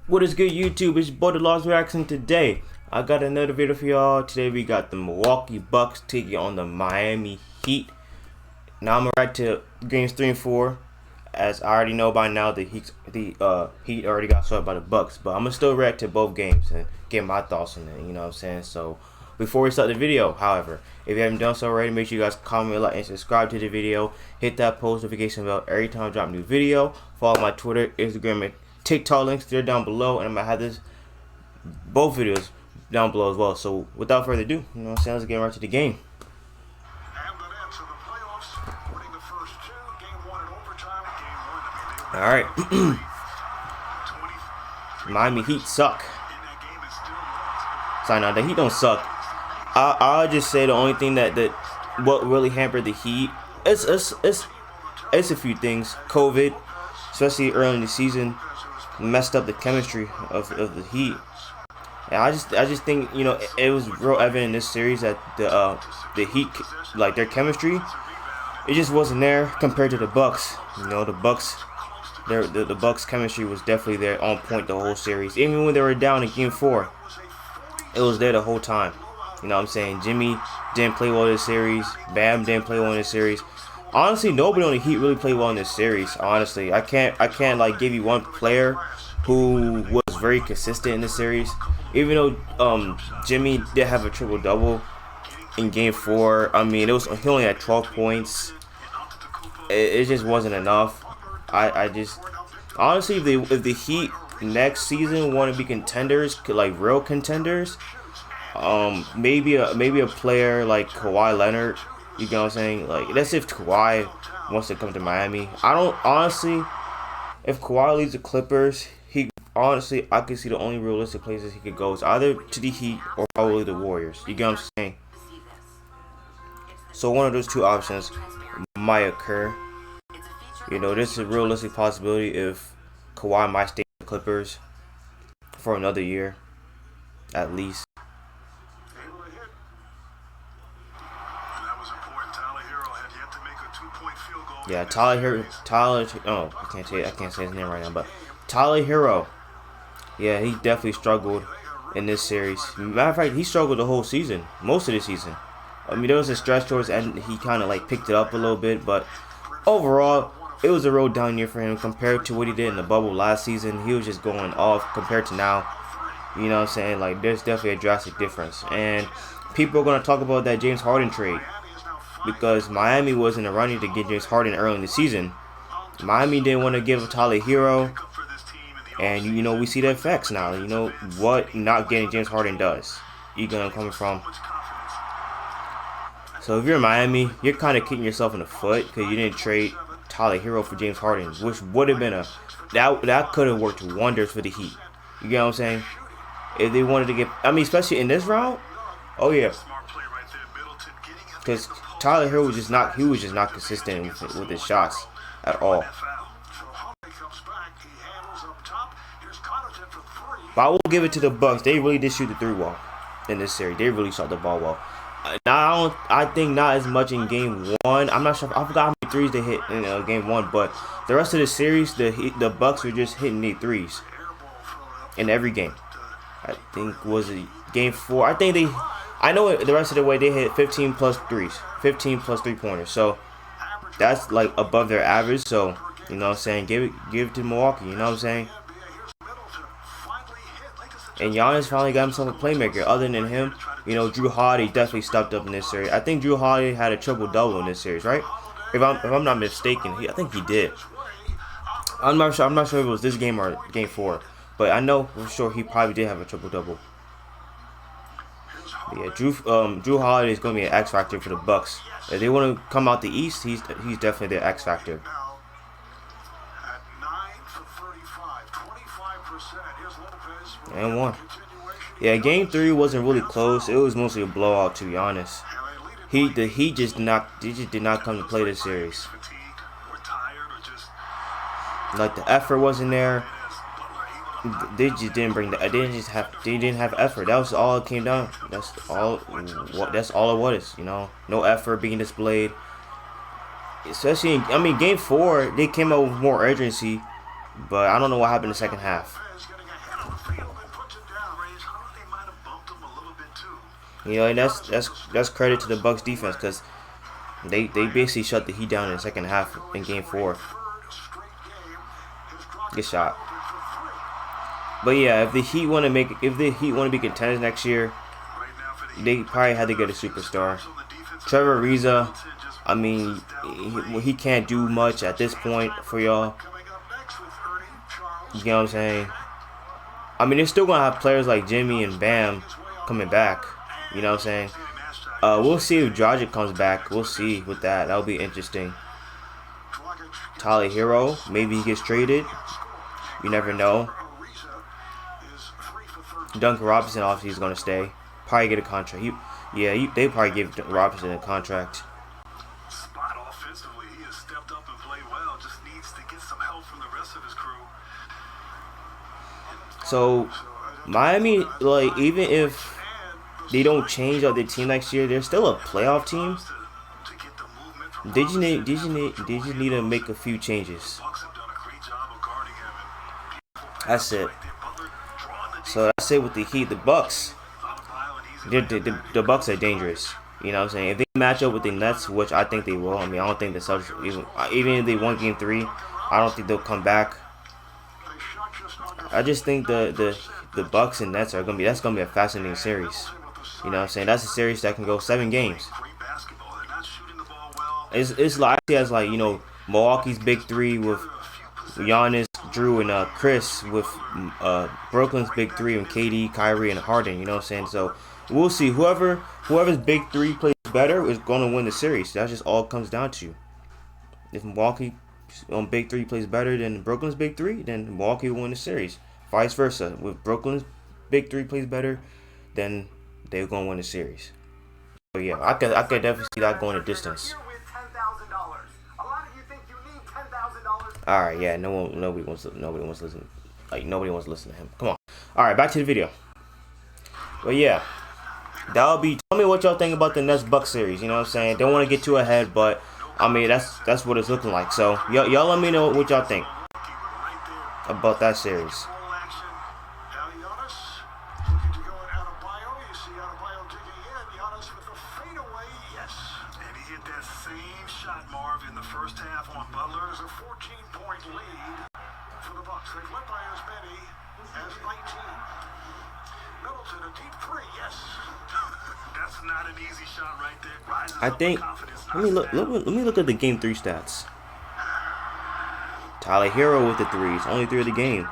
What is good, YouTube? It's your boy the Lost Reaction. Today I got another video for y'all. Today we got the Milwaukee Bucks taking on the Miami Heat. Now I'm gonna react to games 3 and 4. As I already know by now, the Heat already got swept by the Bucks, but I'm gonna still react to both games and get my thoughts on it. You know what I'm saying? So before we start the video, however, if you haven't done so already, make sure you guys comment, like, and subscribe to the video. Hit that post notification bell every time I drop a new video. Follow my Twitter, Instagram, and TikTok links. They're down below, and I'm gonna have both videos down below as well. So without further ado, you know what I'm saying, let's get right to the game. All right. Miami Heat suck. Sorry, no, the Heat don't suck. I'll just say the only thing that what really hampered the Heat it's a few things. COVID, especially early in the season, messed up the chemistry of the Heat. And I just think, you know, it was real evident in this series that the Heat, like, their chemistry, it just wasn't there compared to the Bucks. You know, the Bucks, the Bucks chemistry was definitely there on point the whole series. Even when they were down in Game 4, it was there the whole time. You know what I'm saying? Jimmy didn't play well this series. Bam didn't play well in this series. Honestly, nobody on the Heat really played well in this series. Honestly, I can't like give you one player who was very consistent in this series. Even though Jimmy did have a triple double in Game 4, I mean, he only had 12 points. It just wasn't enough. I just honestly, if the Heat next season want to be contenders, like real contenders, maybe a player like Kawhi Leonard. You know what I'm saying? Like, that's if Kawhi wants to come to Miami. I don't honestly. If Kawhi leaves the Clippers, I could see the only realistic places he could go is either to the Heat or probably the Warriors. You get what I'm saying? So one of those two options might occur. You know, this is a realistic possibility if Kawhi might stay in the Clippers for another year, at least. Yeah, Tyler. Oh, I can't say his name right now, but Tyler Hero. Yeah, he definitely struggled in this series. Matter of fact, he struggled the whole season, most of the season. I mean, there was a stretch towards the end, he kind of like picked it up a little bit, but overall, it was a real down year for him compared to what he did in the bubble last season. He was just going off compared to now. You know what I'm saying? Like, there's definitely a drastic difference. And people are going to talk about that James Harden trade because Miami was in the running to get James Harden early in the season. Miami didn't want to give Tyler Hero. And, you know, we see the effects now. You know what not getting James Harden does. You know where I'm coming from. So if you're in Miami, you're kind of kicking yourself in the foot because you didn't trade Tyler Hero for James Harden, which would have been that could have worked wonders for the Heat. You get what I'm saying? If they wanted to get, I mean, especially in this round, oh yeah, because Tyler Hero was just not consistent with his shots at all. But I will give it to the Bucks. They really did shoot the three well in this series. They really shot the ball well. Now I think not as much in Game 1. I'm not sure. I forgot how many threes they hit in Game 1, but the rest of the series, the Bucks were just hitting the threes in every game. I think was it Game 4. I know the rest of the way they hit 15 plus threes, 15 plus 3-pointers. So that's like above their average. So you know what I'm saying, give it to Milwaukee. You know what I'm saying. And Giannis finally got himself a playmaker. Other than him, you know, Drew Holiday definitely stepped up in this series. I think Drew Holiday had a triple-double in this series, right? If I'm not mistaken, I think he did. I'm not sure if it was this game or Game 4, but I know for sure he probably did have a triple-double. Yeah, Drew Holiday is going to be an X factor for the Bucks. If they want to come out the East, he's definitely the X factor. And one. Yeah, Game 3 wasn't really close. It was mostly a blowout, to be honest. The Heat just did not come to play this series. Like, the effort wasn't there. They just didn't bring the. They didn't have effort. That was all it came down. That's all it was. You know, no effort being displayed. Especially, I mean, Game 4, they came out with more urgency, but I don't know what happened in the second half. You know, and that's credit to the Bucks defense because they basically shut the Heat down in the second half in Game 4. Good shot. But yeah, if the Heat want to be contenders next year, they probably had to get a superstar. Trevor Ariza, I mean, he can't do much at this point for y'all. You know what I'm saying? I mean, they're still gonna have players like Jimmy and Bam coming back. You know what I'm saying? We'll see if Dragic comes back. We'll see with that. That'll be interesting. Tyler Hero, maybe he gets traded. You never know. Duncan Robinson obviously is gonna stay. Probably get a contract. They probably give Robinson a contract. Spot offensively, he has stepped up and played well. Just needs to get some help from the rest of his crew. So Miami, like, even if they don't change up their team next year, they're still a playoff team. They just need to make a few changes. That's it. So that's it with the Heat. The Bucks, the Bucks are dangerous. You know what I'm saying? If they match up with the Nets, which I think they will. I mean, I don't think the Celtics, even if they won Game 3, I don't think they'll come back. I just think the Bucks and Nets that's gonna be a fascinating series. You know what I'm saying? That's a series that can go 7 games. It's like as like, you know, Milwaukee's big 3 with Giannis, Drew, and Chris, with Brooklyn's big 3 and KD, Kyrie, and Harden. You know what I'm saying? So we'll see. Whoever's big 3 plays better is going to win the series. That just all comes down to. If Milwaukee on big 3 plays better than Brooklyn's big 3, then Milwaukee will win the series. Vice versa. If Brooklyn's big 3 plays better, then they're going to win the series. So yeah, I could definitely see that going a distance. All right, yeah, nobody wants to listen. Like, nobody wants to listen to him. Come on. All right, back to the video. But yeah, that'll be. Tell me what y'all think about the Nets Bucks series. You know what I'm saying? Don't want to get too ahead, but I mean that's what it's looking like. So y'all let me know what y'all think about that series. I think. Let me look at the Game 3 stats. Tyler Hero with the 3s, only 3 of the game.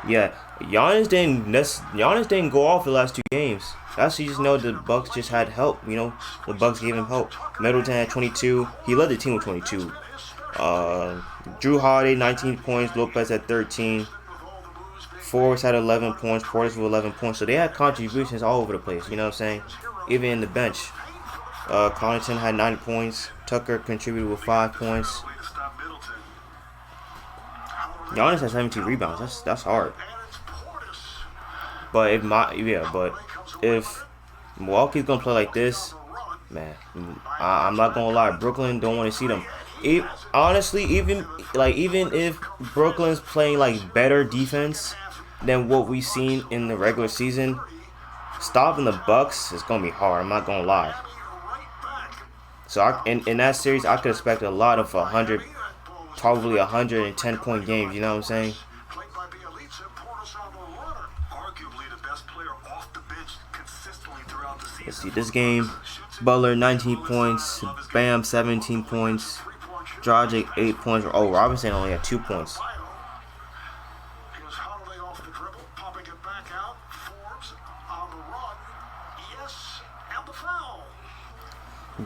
Yeah, Giannis didn't go off the last 2 games. That's you just know the Bucks just had help. You know, the Bucks gave him help. Middleton had 22. He led the team with 22. Drew Holiday 19 points. Lopez had 13. Forbes had 11 points. Portis with 11 points. So they had contributions all over the place. You know what I'm saying? Even in the bench. Connaughton had 9 points. Tucker contributed with 5 points. Giannis has 17 rebounds. That's hard. But if Milwaukee's gonna play like this, man, I'm not gonna lie. Brooklyn don't want to see them. Honestly, even if Brooklyn's playing like better defense than what we've seen in the regular season, stopping the Bucks is gonna be hard. I'm not gonna lie. So in that series, I could expect a lot of 100, probably 110 point games. You know what I'm saying? Let's see this game. Butler 19 points. Bam 17 points. Dragic 8 points. Oh, Robinson only had 2 points.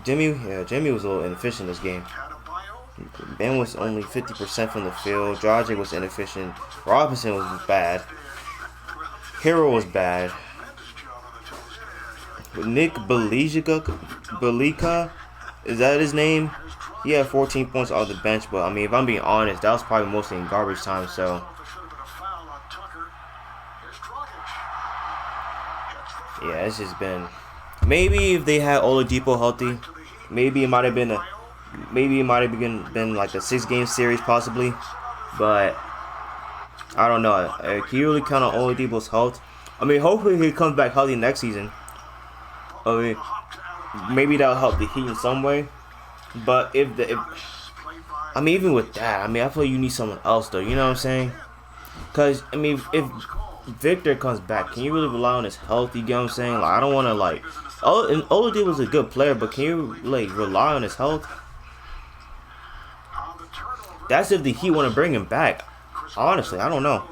Jimmy was a little inefficient this game. Ben was only 50% from the field. Dragic was inefficient. Robinson was bad. Hero was bad. Nick Belika, is that his name? He had 14 points off the bench, but I mean, if I'm being honest, that was probably mostly in garbage time. So yeah, it's just been. Maybe if they had Oladipo healthy, maybe it might have been like a 6-game series possibly, but I don't know. Can you really count on Oladipo's health? I mean, hopefully he comes back healthy next season. I mean, maybe that'll help the Heat in some way. But if I mean, even with that, I mean, I feel like you need someone else though. You know what I'm saying? Because I mean, if Victor comes back, can you really rely on his health? You get what I'm saying? Like, I don't want to like. Oh, and Oladipo was a good player, but can you like rely on his health? That's if the Heat want to bring him back. Honestly, I don't know.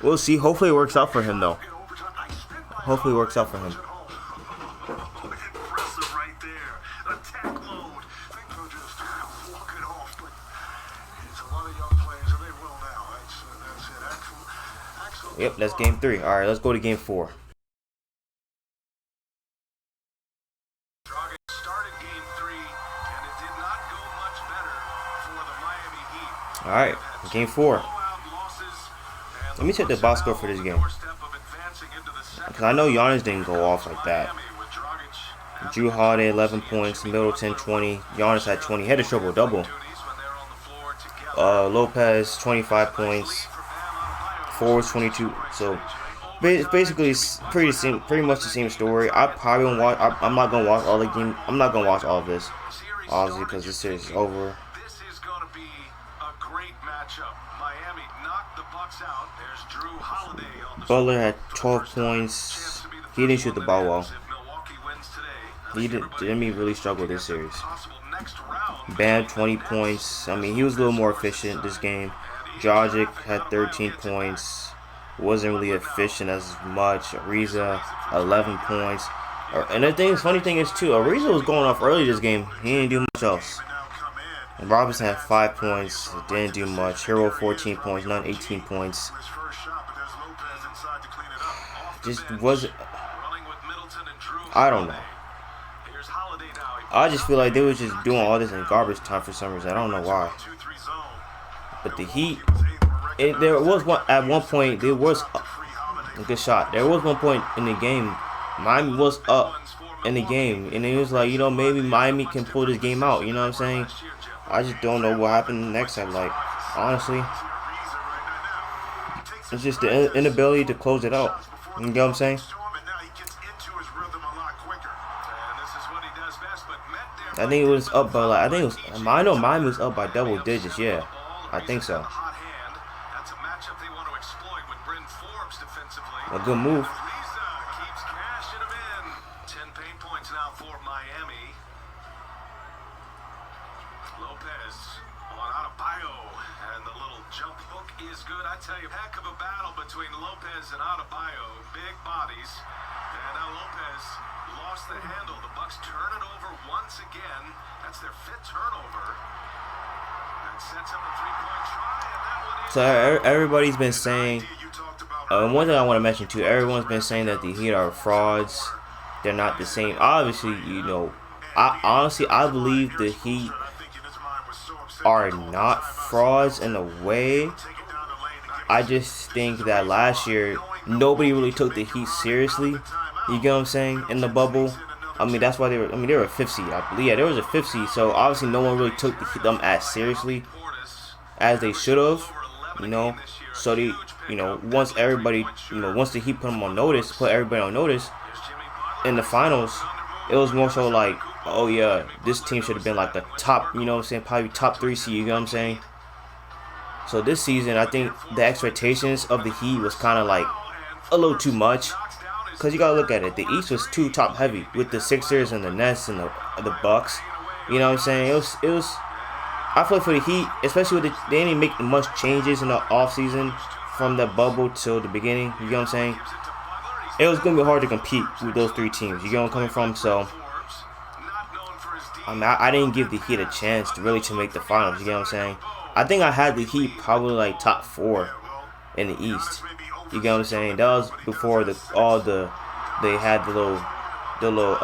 We'll see. Hopefully it works out for him, though. Hopefully it works out for him. Yep, that's game 3. All right, let's go to game 4. All right, game 4. Let me check the box score for this game. Because I know Giannis didn't go off like that. Drew Holiday, 11 points. Middleton, 20. Giannis had 20. He had a triple-double. Lopez, 25 points. Forwards, 22. So, basically, it's pretty much the same story. I probably won't watch. I'm not gonna watch all the game. I'm not gonna watch all of this, obviously, because this series is over. Butler had 12 points. He didn't shoot the ball well. He didn't really struggle this series. Bam, 20 points. I mean, he was a little more efficient this game. Dragic had 13 points. Wasn't really efficient as much. Ariza, 11 points. And the funny thing is, too, Ariza was going off early this game. He didn't do much else. And Robinson had 5 points. Didn't do much. Hero, 14 points. None, 18 points. Just wasn't. I don't know. I just feel like they was just doing all this in garbage time for some reason. I don't know why. But the Heat, there was at one point there was a good shot. There was one point in the game, Miami was up in the game, and it was like, you know, maybe Miami can pull this game out. You know what I'm saying? I just don't know what happened next time. Like, honestly, it's just the inability to close it out. You know what I'm saying? I think it was up by like, I know Miami was up by double digits. Yeah, I think so. A good move. Lopez on Adebayo, and the little jump hook is good. I tell you, heck of a battle between Lopez and Adebayo. Big bodies, and now Lopez lost the handle. The Bucks turn it over once again. That's their 5th turnover. And sets up a 3-point try, and that one is. So everybody's been saying. One thing I want to mention too, everyone's been saying that the Heat are frauds. They're not the same. Obviously, you know, I believe the Heat are not frauds in a way. I just think that last year nobody really took the Heat seriously. You get what I'm saying? In the bubble, I mean that's why they were. I mean they were a 5th seed. I believe. Yeah, there was a 5th seed. So obviously no one really took them as seriously as they should have. You know, so they, you know, once the Heat put them on notice, put everybody on notice in the finals, it was more so like, oh yeah, this team should have been like the top, you know what I'm saying, probably top 3 seed, you know what I'm saying? So this season, I think the expectations of the Heat was kind of like a little too much, because you gotta look at it, the East was too top heavy with the Sixers and the Nets and the Bucks, you know what I'm saying? It was I feel like for the Heat, especially with they didn't make much changes in the offseason from the bubble till the beginning. You know what I'm saying? It was going to be hard to compete with those 3 teams. You get where I'm coming from? So, I mean, I didn't give the Heat a chance to make the finals. You get what I'm saying? I think I had the Heat probably like top 4 in the East. You get what I'm saying? That was before they had the little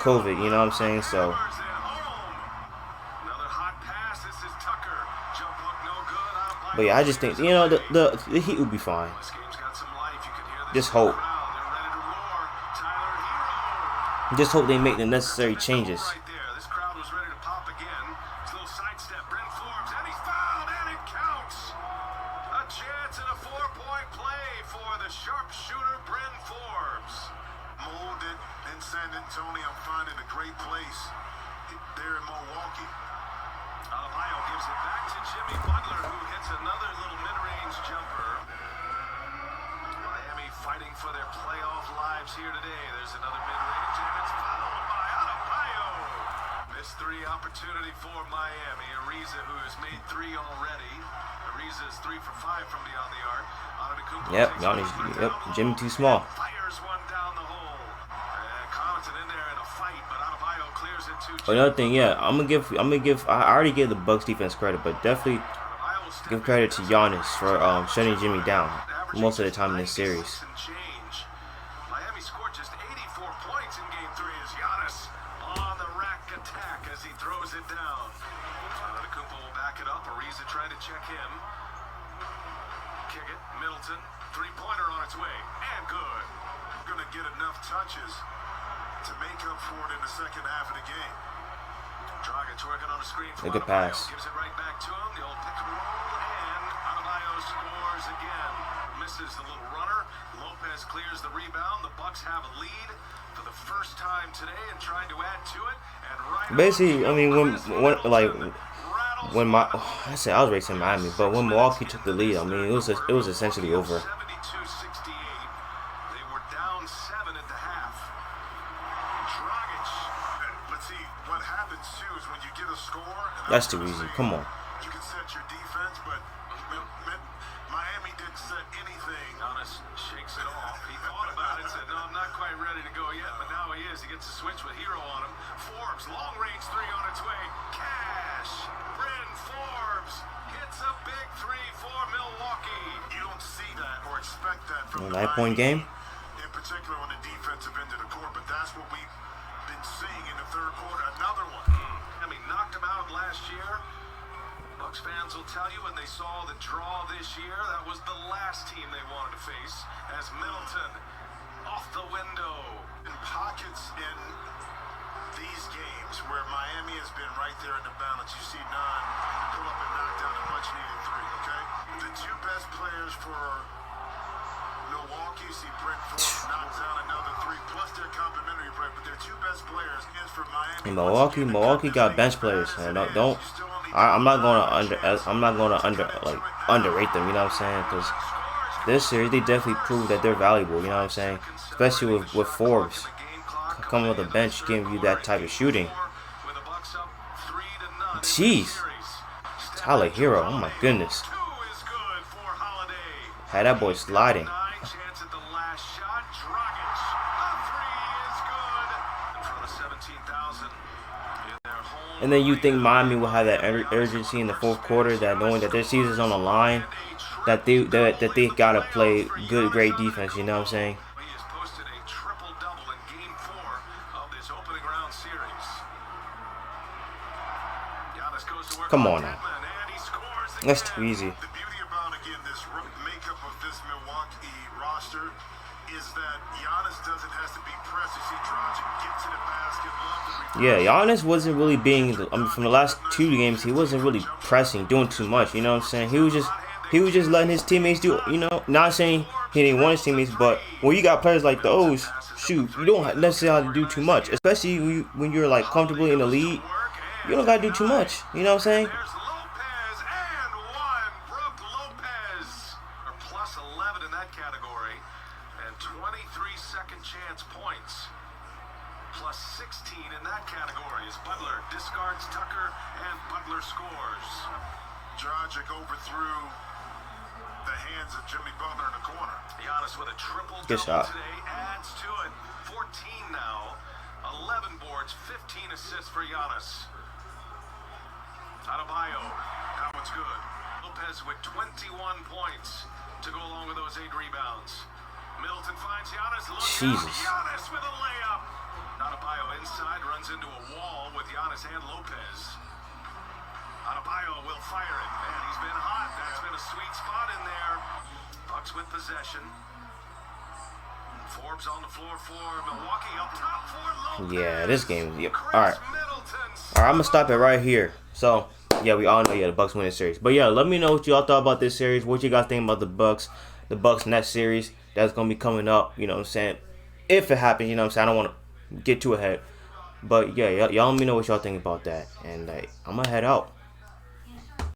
COVID. You know what I'm saying? So. But yeah, I just think, you know, the Heat will be fine. Just hope. Just hope they make the necessary changes. here today. There's another mid-range, and it's followed by Adebayo. Missed three opportunity for Miami. Ariza, who has made three already. Ariza is 3 for 5 from beyond the arc. Yep, y'all need. Yep, Jimmy too small. Fires one down the hole. And Connaughton in there in a fight, but Adebayo clears it to. Another thing, yeah, I'm gonna give. I already gave the Bucks defense credit, but definitely give credit to Giannis for shutting Jimmy down most of the time in this series. Miami scored just 84 points in Game 3 as Giannis on the rack attack as he throws it down. Antetokounmpo will back it up. Ariza trying to check him. Kick it. Middleton. Three-pointer on its way. And good. Going to get enough touches to make up for it in the second half of the game. Dragic working on the screen for a good pass. Gives it right back to him. The old pick and roll. And Adebayo scores again. Misses the little runner. Lopez clears the rebound. The Bucks have a lead for the first time today and trying to add to it. And right basically, I mean, when I said I was racing Miami, but when Milwaukee took the lead, I mean, it was essentially over. 72-68. They were down 7 at the half. Dragic. But see, what happens too is when you get a score. That's too easy. Come on. You can set your defense, but Miami didn't set anything. Giannis shakes it off. He thought about it, said, "No, I'm not quite ready to go yet," but now he is. He gets a switch with Hero on him. Forbes, long-range three on its way. Cash. Bryn Forbes hits a big three for Milwaukee. You don't see that or expect that from a 9-point game. In particular on the defensive end of the court, but that's what we've been seeing in the third quarter. Another one. I mean, knocked him out last year. Bucks fans will tell you when they saw the draw this year, that was the last team they wanted to face as Middleton off the window. In pockets in these games where Miami has been right there in the balance, you see none pull up and knock down a much-needed three, okay? The two best players for Milwaukee, see Brent Forbes knocks down another three, plus their complimentary play, but their two best players is for Miami. In Milwaukee got bench players, and I'm not gonna underrate them. You know what I'm saying? Because this series they definitely proved that they're valuable. You know what I'm saying? Especially with Forbes coming with the bench, giving you that type of shooting. Jeez, Tyler Hero. Oh my goodness. Had that boy sliding. And then you think Miami will have that urgency in the fourth quarter, that knowing that their season's on the line, that they gotta play good, great defense. You know what I'm saying? He has posted a triple-double in Game 4 of this opening round series. Giannis goes to work. Come on now. And he scores again. That's too easy. The beauty about again this makeup of this Milwaukee roster is that Giannis doesn't have to be pressed. You see Dragic gets to the basket, Yeah, Giannis wasn't really being. I mean, from the last 2 games, he wasn't really pressing, doing too much. You know what I'm saying? He was just letting his teammates do. You know, not saying he didn't want his teammates, but when you got players like those, shoot, you don't necessarily have to do too much. Especially when you're like comfortably in the lead, you don't gotta do too much. You know what I'm saying? There's Lopez and one. Brook Lopez are plus 11 in that category, and 23 second chance points. Plus 16 in that category as Butler discards Tucker and Butler scores. Dragic overthrew the hands of Jimmy Butler in the corner. Giannis with a triple-double today adds to it. 14 now, 11 boards, 15 assists for Giannis. Adebayo, that one's good. Lopez with 21 points to go along with those 8 rebounds. Middleton finds Giannis. Jesus. Giannis with a layup. Adebayo inside, runs into a wall with Giannis and Lopez. Adebayo will fire it, and he's been hot. That's been a sweet spot in there. Bucks with possession. Forbes on the floor for Milwaukee, up top for Lopez. Yeah, this game. Yep. All right, I'm gonna stop it right here. So yeah, we all know the Bucks win this series. But yeah, let me know what y'all thought about this series. What you guys think about the Bucks next series that's gonna be coming up. You know what I'm saying? If it happens, you know what I'm saying. I don't want to get too ahead, but yeah, y'all let me know what y'all think about that, and I'm gonna head out.